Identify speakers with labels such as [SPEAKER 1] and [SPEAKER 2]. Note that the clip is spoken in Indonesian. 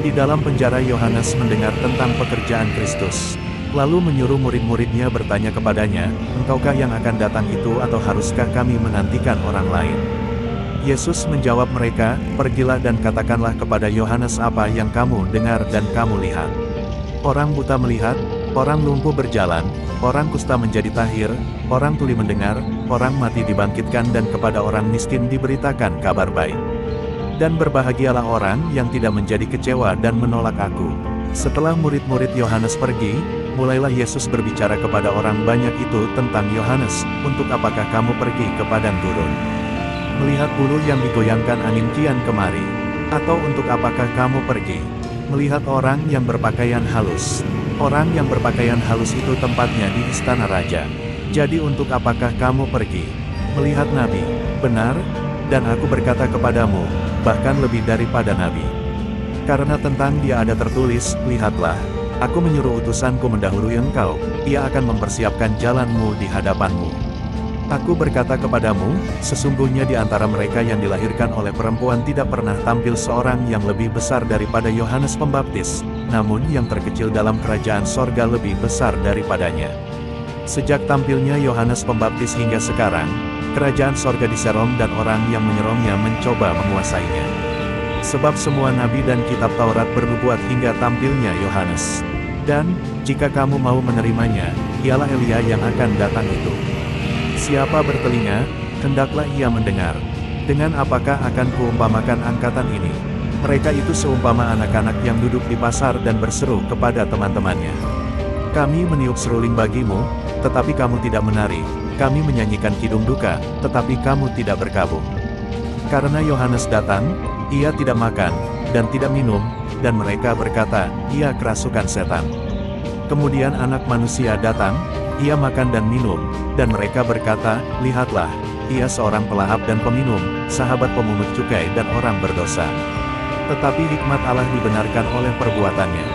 [SPEAKER 1] Di dalam penjara Yohanes mendengar tentang pekerjaan Kristus. Lalu menyuruh murid-muridnya bertanya kepadanya, "Engkaukah yang akan datang itu atau haruskah kami menantikan orang lain?" Yesus menjawab mereka, "Pergilah dan katakanlah kepada Yohanes apa yang kamu dengar dan kamu lihat. Orang buta melihat, orang lumpuh berjalan, orang kusta menjadi tahir, orang tuli mendengar, orang mati dibangkitkan dan kepada orang miskin diberitakan kabar baik. Dan berbahagialah orang yang tidak menjadi kecewa dan menolak aku." Setelah murid-murid Yohanes pergi, mulailah Yesus berbicara kepada orang banyak itu tentang Yohanes, "Untuk apakah kamu pergi ke padang gurun? Melihat bulu yang digoyangkan angin kian kemari? Atau untuk apakah kamu pergi? Melihat orang yang berpakaian halus? Orang yang berpakaian halus itu tempatnya di istana raja. Jadi untuk apakah kamu pergi? Melihat nabi? Benar, dan aku berkata kepadamu, bahkan lebih daripada nabi. Karena tentang dia ada tertulis, lihatlah, aku menyuruh utusanku mendahului engkau, ia akan mempersiapkan jalanmu di hadapanmu. Aku berkata kepadamu, sesungguhnya di antara mereka yang dilahirkan oleh perempuan tidak pernah tampil seorang yang lebih besar daripada Yohanes Pembaptis, namun yang terkecil dalam kerajaan sorga lebih besar daripadanya. Sejak tampilnya Yohanes Pembaptis hingga sekarang, kerajaan sorga diserong dan orang yang menyerongnya mencoba menguasainya. Sebab semua nabi dan kitab Taurat bernubuat hingga tampilnya Yohanes. Dan, jika kamu mau menerimanya, ialah Elia yang akan datang itu. Siapa bertelinga, hendaklah ia mendengar. Dengan apakah akan kuumpamakan angkatan ini? Mereka itu seumpama anak-anak yang duduk di pasar dan berseru kepada teman-temannya. Kami meniup seruling bagimu, tetapi kamu tidak menari. Kami menyanyikan kidung duka, tetapi kamu tidak berkabung. Karena Yohanes datang, ia tidak makan, dan tidak minum, dan mereka berkata, ia kerasukan setan. Kemudian anak manusia datang, ia makan dan minum, dan mereka berkata, lihatlah, ia seorang pelahap dan peminum, sahabat pemungut cukai dan orang berdosa. Tetapi hikmat Allah dibenarkan oleh perbuatannya.